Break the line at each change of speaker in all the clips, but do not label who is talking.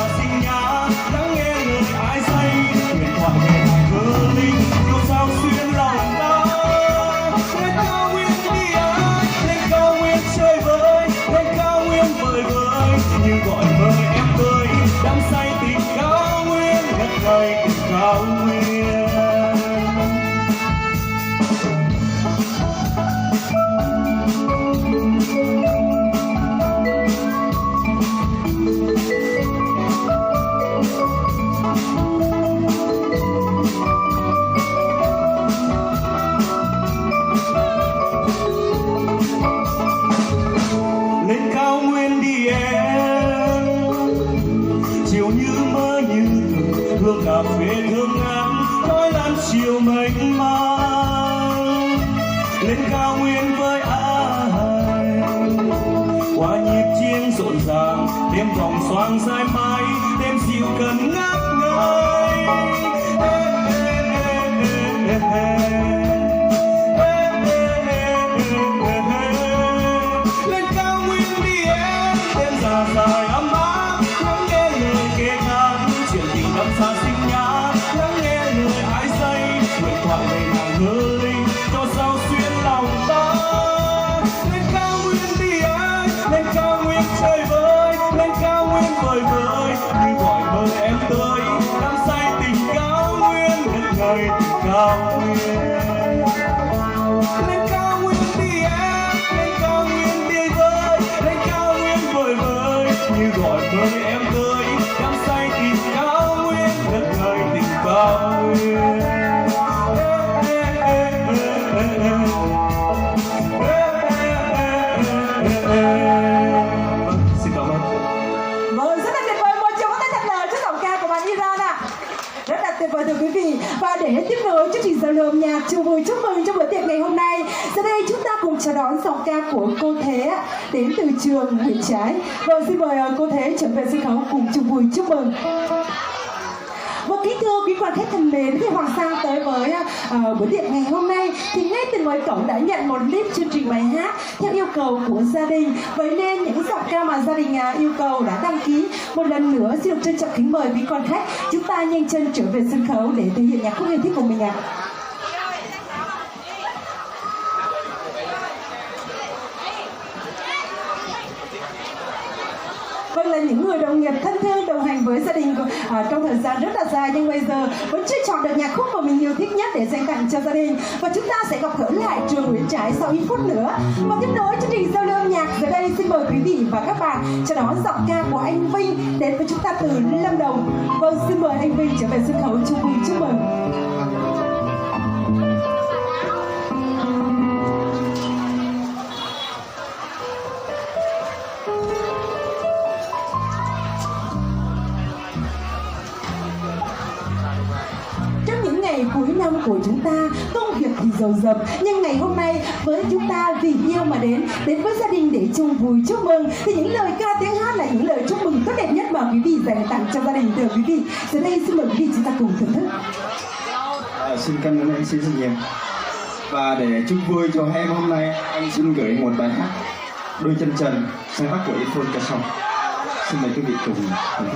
xa xinh nhã lắng nghe lời ai say huyền thoại về nàng hư linh yêu sao xuyên lòng ta. Lên cao nguyên đi ơi, lên cao nguyên chơi vơi, lên cao nguyên vời vợi như gọi mời em tới đắm say tình cao nguyên ngất ngây tình cao nguyên. Hương cà phê hương ngắm khói lan chiều mênh mang lên cao nguyên với ai qua nhịp chiêng rộn ràng đêm vòng xoang dài mãi đêm dịu cần ngát ngây. Lên cao nguyên đi em đêm già dài ấm áp lắng nghe lời kể hát chuyện tình đắm xa xinh nhã lắng nghe lời ai say huyền thoại về nàng hư linh cho sao xuyên lòng ta. Lên cao nguyên đi anh, lên cao nguyên chơi vơi, lên cao nguyên vời vợi như gọi mời em tới đắm say tình cao nguyên ngất ngây tình cao nguyên. Lên cao nguyên đi em, lên cao nguyên đi vơi, lên cao nguyên vời vợi như gọi mời em tới đắm say tình cao nguyên ngất ngây tình cao nguyên. Xin cảm ơn.
Vâng, rất là tuyệt vời, một tràng pháo tay thật là cho giọng ca của bạn Iran ạ. Rất là tuyệt vời thưa quý vị. Và để tiếp nối chương trình giao lưu âm nhạc chung vui chúc mừng trong bữa tiệc ngày hôm nay, giờ đây chúng ta cùng chào đón giọng ca của cô Thế đến từ trường Nguyễn Trái. Vâng, xin mời cô Thế trở về sân khấu cùng chung vui chúc mừng. Vâng, kính thưa quý quan khách thân mến, khi Hoàng Sang tới với buổi tiệc ngày hôm nay thì ngay từ ngoài cổng đã nhận một clip chương trình bài hát theo yêu cầu của gia đình. Vậy nên những giọng ca mà gia đình yêu cầu đã đăng ký. Một lần nữa xin được trân trọng kính mời quý quan khách chúng ta nhanh chân trở về sân khấu để thể hiện nhạc khúc yêu thích của mình ạ. Vâng, là những người đồng nghiệp thân thương đồng hành với gia đình trong thời gian rất là dài, nhưng bây giờ vẫn chưa chọn được nhạc khúc mà mình yêu thích nhất để dành tặng cho gia đình. Và chúng ta sẽ gặp gỡ lại trường Nguyễn Trái sau ít phút nữa. Và tiếp nối chương trình giao lưu âm nhạc, giờ đây xin mời quý vị và các bạn chào đón giọng ca của anh Vinh đến với chúng ta từ Lâm Đồng. Vâng, xin mời anh Vinh trở về sân khấu chung vui chúc mừng. Cuối năm của chúng ta công việc thì dồn dập, nhưng ngày hôm nay với chúng ta vì yêu mà đến với gia đình để chung vui chúc mừng, thì những lời ca tiếng hát là những lời chúc mừng tốt đẹp nhất mà quý vị dành tặng cho gia đình. Thưa quý vị, giờ đây xin mời quý vị chúng ta cùng thưởng thức.
Xin cảm ơn anh rất nhiều. Và để chúc vui cho em hôm nay, anh xin gửi một bài hát Đôi chân trần sáng tác của Yifun Ca Song. Xin mời quý vị cùng thưởng thức.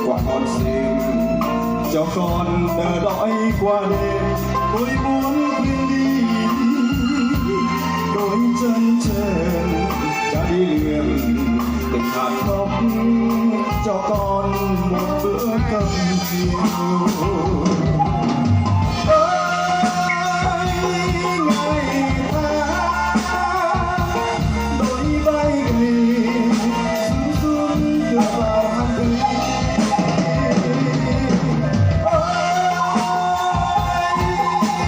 quả con xin cho con đỡ đói qua đêm. Tôi muốn quên đi đôi chân trần cha đi lượm
từng hạt khóc cho con một bữa cơm chiều. Ơi ngày tháng đôi vai gầy run run đưa vào hàng cây. Ôi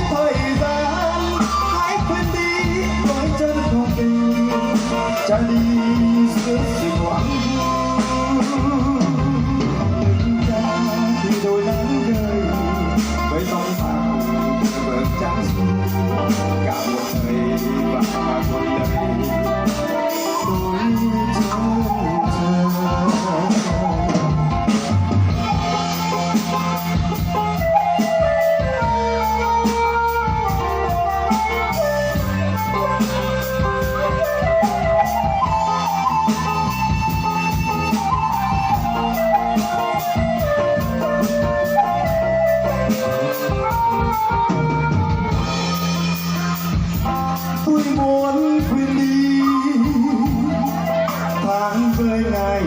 thời gian hãy quên đi đôi chân không tình cha đi giữa sự hoang vu. Đừng cha thì đôi nắng rơi với tóc vàng vợt trắng xinh cả một thời và cuộc đời tôi trông chờ. Tôi muốn quên đi tháng với ngày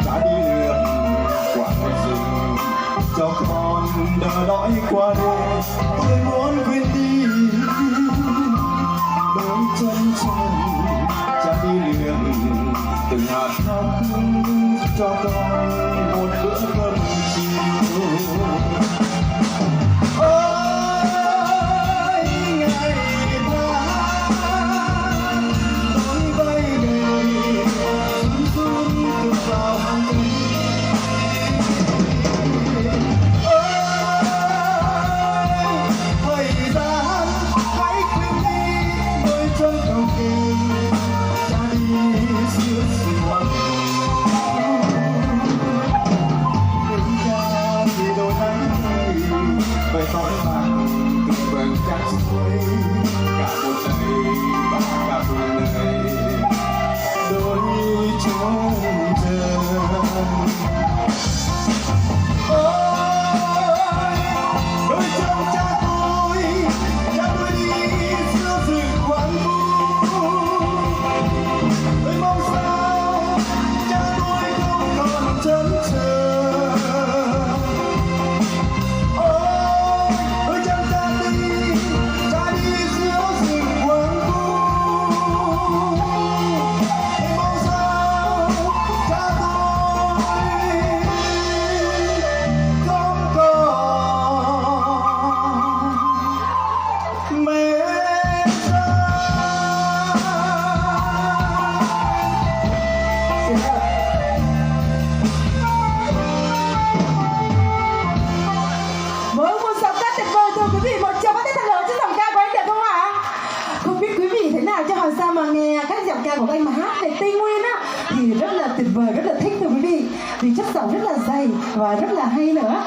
đã đi lượn qua con rừng cho con đỡ đói qua đêm. Tôi muốn quên đi đôi chân trần cha đi lượn từng hạt khóc cho con một bữa cơm chiều. Với tóc vàng từng vầng trăng xuôi cả một đời và cả cuộc đời đôi trông chờ. Ôi đôi chân cha tôi đi giữa rừng hoang vu. Tôi mong sao cha tôi không còn chân chờ.
Sao mà nghe các giọng ca của anh mà hát về Tây Nguyên á thì rất là tuyệt vời, rất là thích thưa quý vị, vì chất giọng rất là dày và rất là hay nữa.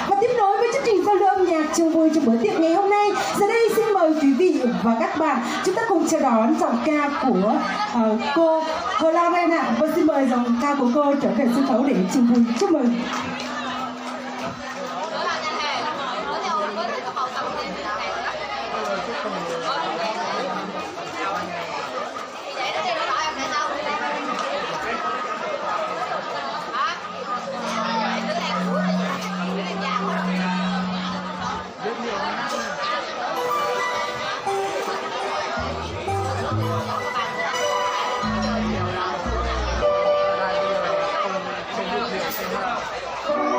Và tiếp nối với chương trình giao lưu âm nhạc chung vui trong bữa tiệc ngày hôm nay, giờ đây xin mời quý vị và các bạn chúng ta cùng chào đón giọng ca của cô Hờ La Ren ạ. Và xin mời giọng ca của cô trở về sân khấu để chung vui. Chúc mừng.
Hãy subscribe cho kênh Ghiền Mì Gõ để không bỏ lỡ những video hấp dẫn.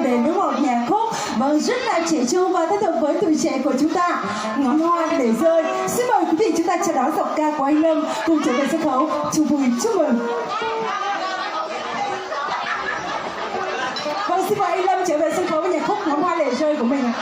đến với một nhạc khúc vâng rất là trẻ trung và thân thuộc với tuổi trẻ của chúng ta, Ngón Hoa Để Rơi. Xin mời quý vị chúng ta chào đón giọng ca của anh Lâm cùng trở về sân khấu. Chung vui chúc mừng. Vâng, xin mời anh Lâm trở về sân khấu với nhạc khúc Ngón Hoa Để Rơi của mình ạ.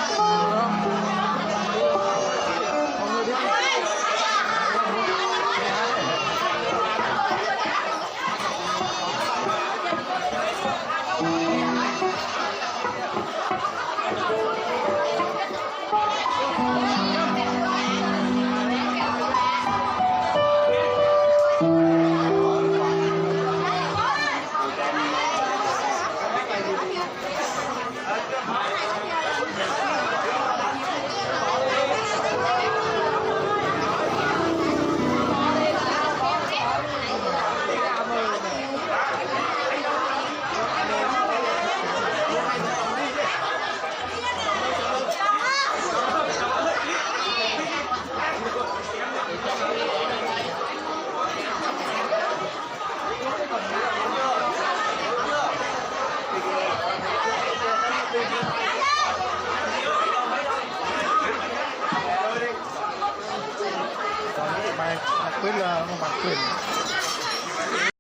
Quyết là không bằng quyền